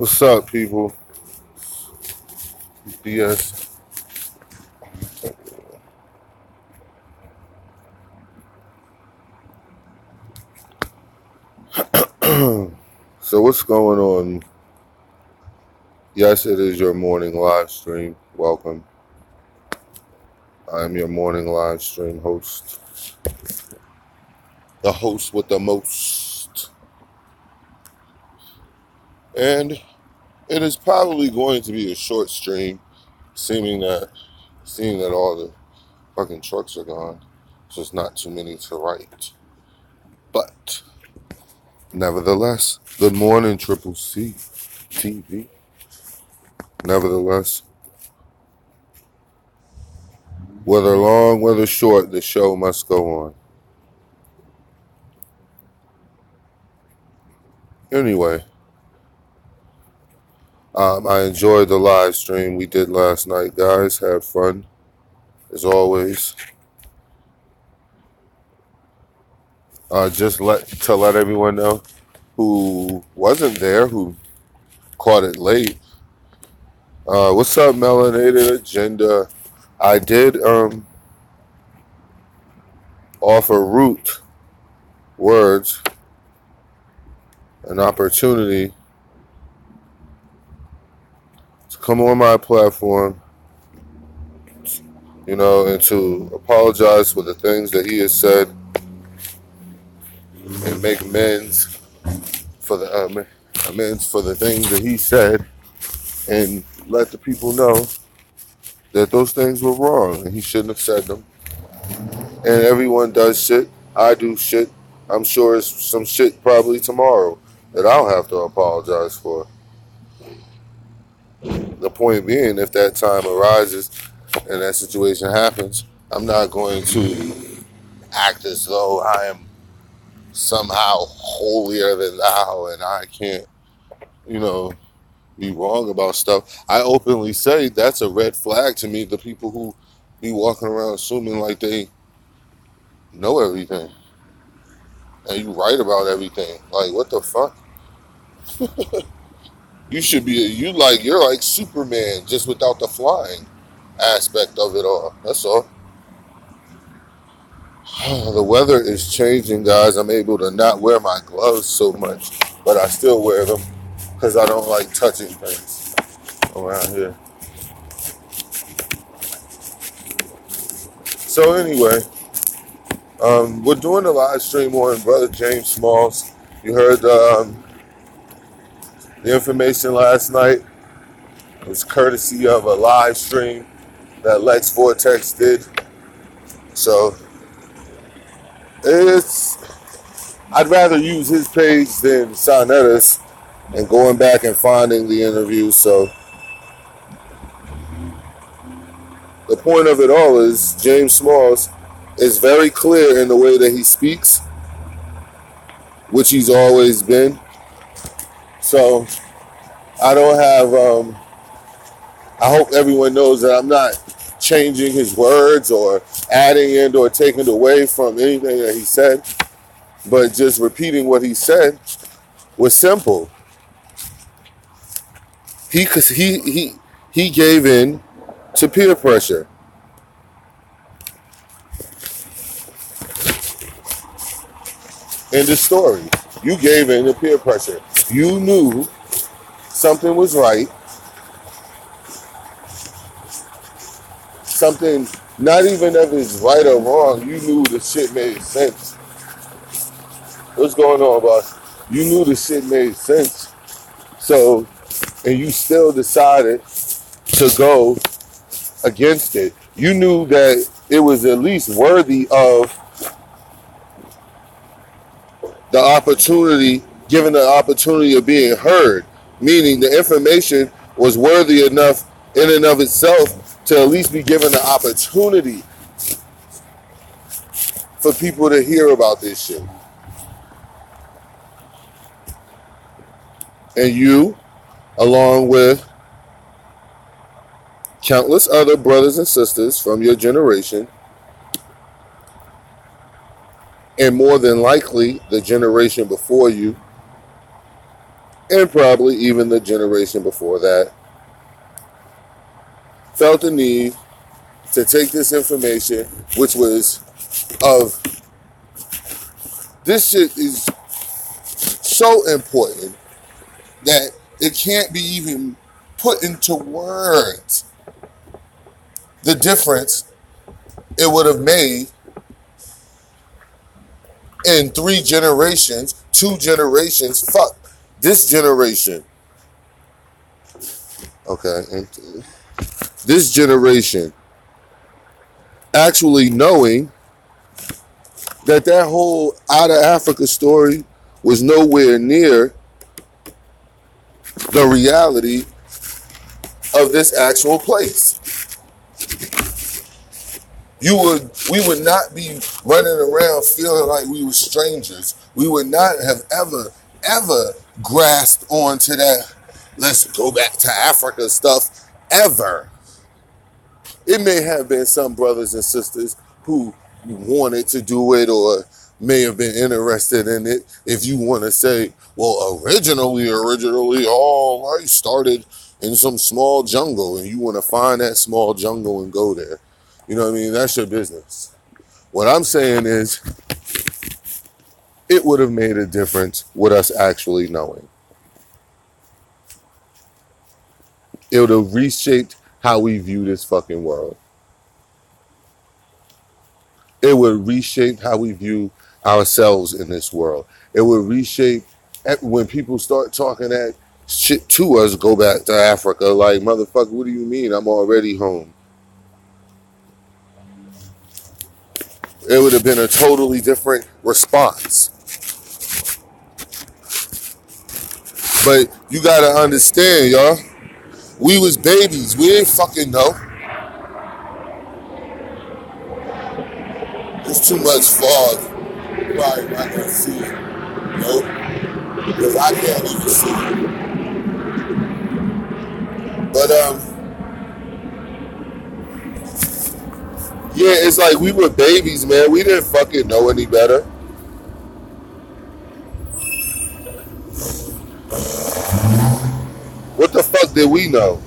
What's up, people? DS. So what's going on? Yes, it is your morning live stream. Welcome. I am your morning live stream host. The host with the most. And it is probably going to be a short stream, seeing that all the fucking trucks are gone. So it's not too many to write. But nevertheless, good morning, Triple C TV. Nevertheless, whether long, whether short, the show must go on. Anyway, I enjoyed the live stream we did last night, guys. Had fun, as always. Just to let everyone know who wasn't there, who caught it late. What's up, Melanated Agenda? I did offer Root Words an opportunity to come on my platform, and to apologize for the things that he has said and make amends for the things that he said, and let the people know that those things were wrong and he shouldn't have said them. And everyone does shit. I do shit. I'm sure it's some shit probably tomorrow that I'll have to apologize for. The point being, if that time arises and that situation happens, I'm not going to act as though I am somehow holier than thou and I can't, be wrong about stuff. I openly say that's a red flag to me, the people who be walking around assuming like they know everything and you right about everything. Like, what the fuck? You're like Superman, just without the flying aspect of it all. That's all. The weather is changing, guys. I'm able to not wear my gloves so much, but I still wear them because I don't like touching things around here. So anyway, we're doing a live stream on Brother James Smalls. You heard the information last night. It was courtesy of a live stream that Lex Vortex did. So I'd rather use his page than Sonetta's and going back and finding the interview. So the point of it all is James Smalls is very clear in the way that he speaks, which he's always been. So I don't have, I hope everyone knows that I'm not changing his words or adding in or taking away from anything that he said, but just repeating what he said was simple. He gave in to peer pressure. End of story. You gave in to peer pressure. You knew something was right. Something, not even if it's right or wrong, you knew the shit made sense. What's going on, boss? You knew the shit made sense. So, and you still decided to go against it. You knew that it was at least worthy of the opportunity, given the opportunity of being heard, meaning the information was worthy enough in and of itself to at least be given the opportunity for people to hear about this shit. And you, along with countless other brothers and sisters from your generation, and more than likely the generation before you, and probably even the generation before that, felt the need to take this information, which was of this shit is so important that it can't be even put into words. The difference it would have made in 3 generations, 2 generations, fuck, this generation. Okay, and this generation actually knowing that that whole out of Africa story was nowhere near the reality of this actual place. We would not be running around feeling like we were strangers. We would not have ever grasped onto that let's go back to Africa stuff ever. It may have been some brothers and sisters who wanted to do it or may have been interested in it. If you want to say, well, originally, all life started in some small jungle and you want to find that small jungle and go there. You know what I mean? That's your business. What I'm saying is, it would have made a difference with us actually knowing. It would have reshaped how we view this fucking world. It would reshape how we view ourselves in this world. It would reshape when people start talking that shit to us, go back to Africa. Like, motherfucker, what do you mean? I'm already home. It would have been a totally different response. But you gotta understand, y'all. We was babies. We didn't fucking know. There's too much fog. You probably not gonna see it. Nope. Because I can't even see it. But yeah, it's like we were babies, man. We didn't fucking know any better. What the fuck did we know?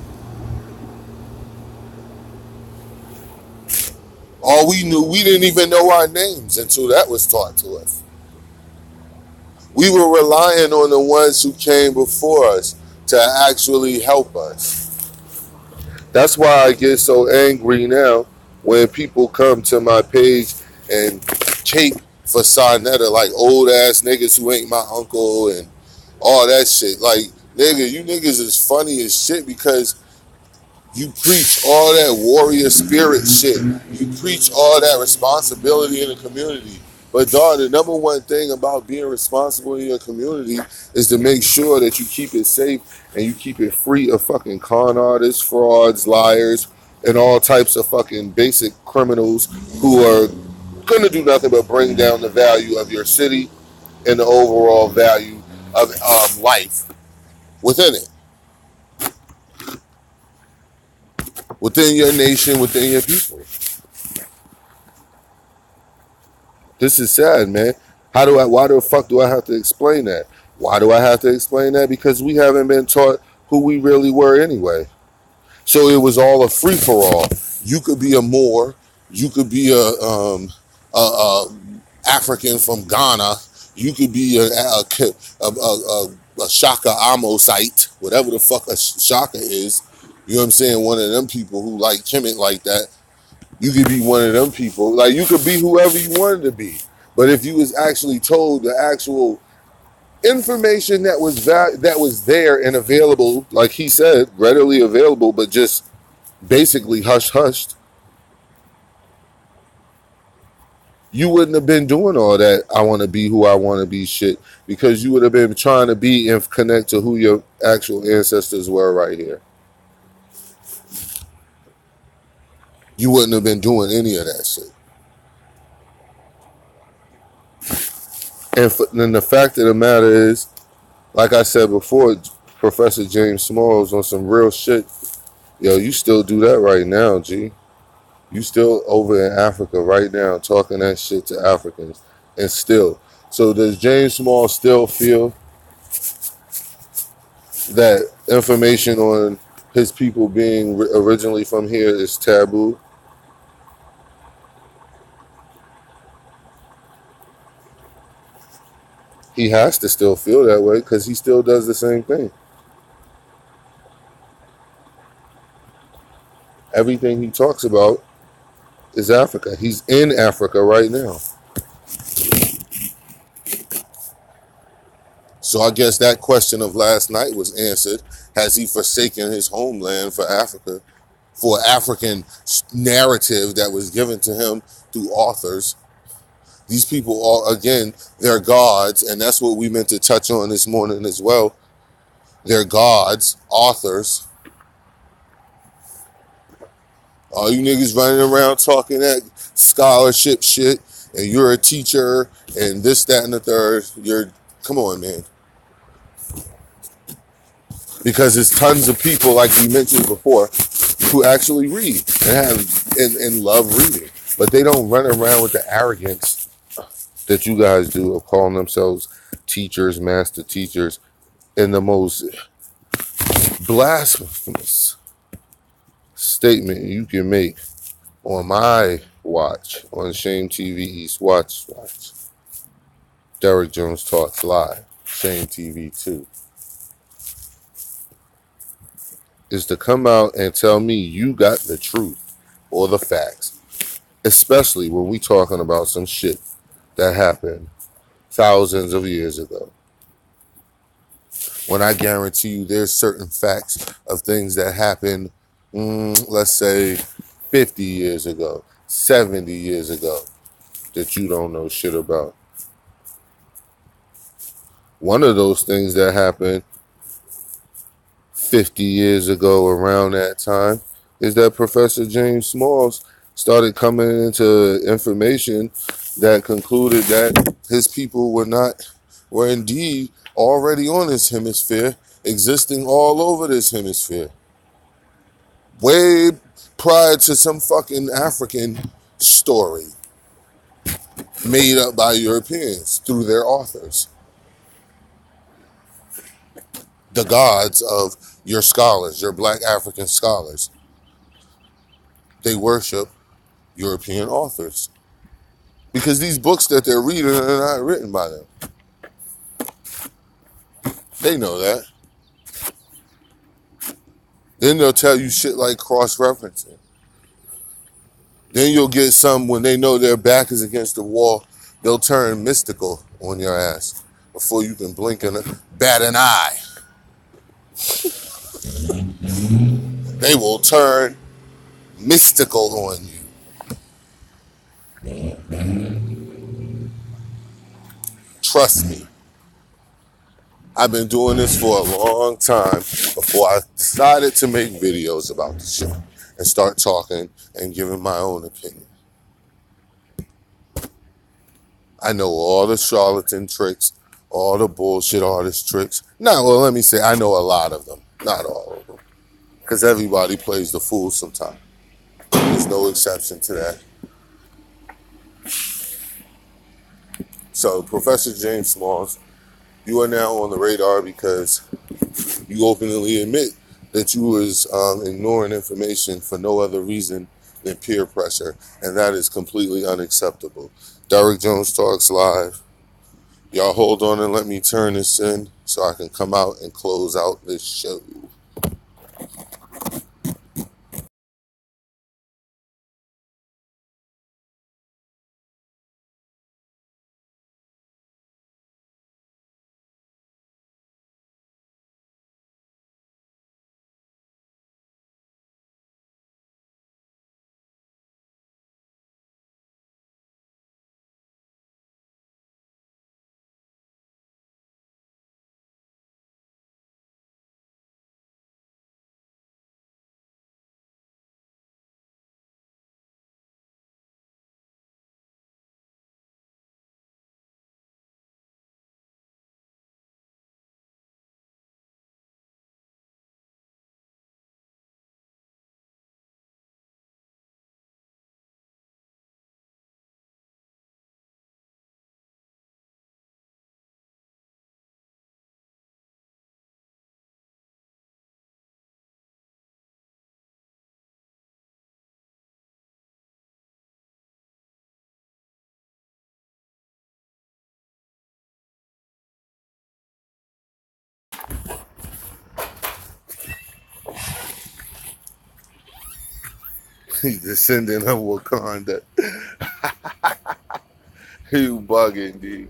All we knew, we didn't even know our names until that was taught to us. We were relying on the ones who came before us to actually help us. That's why I get so angry now when people come to my page and cape for Sarnetta like old ass niggas who ain't my uncle and all that shit. Like, nigga, you niggas is funny as shit because you preach all that warrior spirit shit. You preach all that responsibility in the community. But dog, the number one thing about being responsible in your community is to make sure that you keep it safe and you keep it free of fucking con artists, frauds, liars, and all types of fucking basic criminals who are gonna do nothing but bring down the value of your city and the overall value of life within it. Within your nation, within your people. This is sad, man. Why the fuck do I have to explain that? Why do I have to explain that? Because we haven't been taught who we really were anyway. So it was all a free-for-all. You could be a Moor. You could be a African from Ghana. You could be a Shaka Amosite, whatever the fuck a Shaka is. You know what I'm saying? One of them people who like Kemet like that. You could be one of them people. Like, you could be whoever you wanted to be. But if you was actually told the actual information that was there and available, like he said, readily available, but just basically hushed, you wouldn't have been doing all that I want to be who I want to be shit, because you would have been trying to be and connect to who your actual ancestors were right here. You wouldn't have been doing any of that shit. And then the fact of the matter is, like I said before, Professor James Smalls on some real shit. Yo, you still do that right now, G. You still over in Africa right now talking that shit to Africans. And still. So does James Smalls still feel that information on his people being originally from here is taboo. He has to still feel that way because he still does the same thing. Everything he talks about is Africa. He's in Africa right now. So I guess that question of last night was answered. Has he forsaken his homeland for Africa? For African narrative that was given to him through authors. These people are, again, they're gods, and that's what we meant to touch on this morning as well. They're gods, authors. All you niggas running around talking that scholarship shit, and you're a teacher, and this, that, and the third. Come on, man. Because there's tons of people, like we mentioned before, who actually read and love reading, but they don't run around with the arrogance that you guys do of calling themselves teachers, master teachers, in the most blasphemous statement you can make on my watch, on Shame TV East Watch. Derek Jones Talks Live, Shame TV 2, is to come out and tell me you got the truth or the facts, especially when we talking about some shit that happened thousands of years ago. When I guarantee you there's certain facts of things that happened, let's say 50 years ago, 70 years ago, that you don't know shit about. One of those things that happened 50 years ago around that time is that Professor James Smalls started coming into information that concluded that his people were indeed already on this hemisphere, existing all over this hemisphere. Way prior to some fucking African story made up by Europeans through their authors. The gods of your scholars, your black African scholars, they worship European authors. Because these books that they're reading are not written by them. They know that. Then they'll tell you shit like cross-referencing. Then you'll get some, when they know their back is against the wall, they'll turn mystical on your ass before you can blink and bat an eye. They will turn mystical on you. Trust me. I've been doing this for a long time before I decided to make videos about the shit and start talking and giving my own opinion. I know all the charlatan tricks, all the bullshit artist tricks. Let me say, I know a lot of them, not all of them. Because everybody plays the fool sometimes. There's no exception to that. So, Professor James Smalls, you are now on the radar because you openly admit that you was ignoring information for no other reason than peer pressure, and that is completely unacceptable. Derek Jones Talks Live. Y'all hold on and let me turn this in so I can come out and close out this show. He's descendant of Wakanda. You bugging, dude.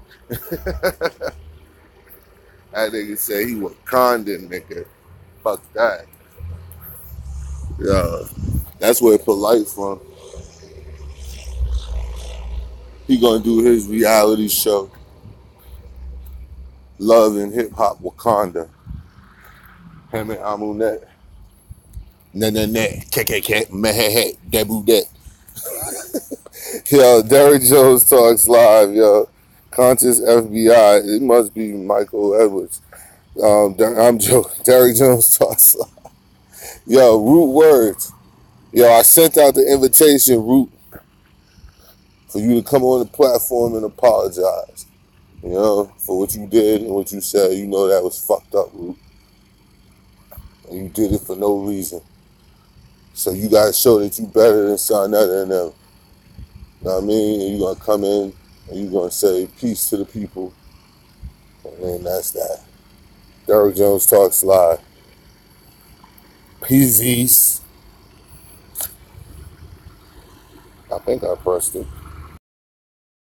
That nigga say he Wakandan, nigga. Fuck that. Yeah. That's where Polite from. He gonna do his reality show. Love and Hip Hop Wakanda. Him and Amunet. KKK, meh, debu that. Yo, Derrick Jones Talks Live, yo. Conscious FBI. It must be Michael Edwards. I'm joking. Derrick Jones Talks Live. Yo, Root Words. Yo, I sent out the invitation, Root, for you to come on the platform and apologize. You know, for what you did and what you said. You know that was fucked up, Root. And you did it for no reason. So you gotta show that you better than Sarnetta and them. You know what I mean? And you're gonna come in and you're gonna say peace to the people. And then that's that. Derrick Jones Talks Live. Peace. I think I pressed it.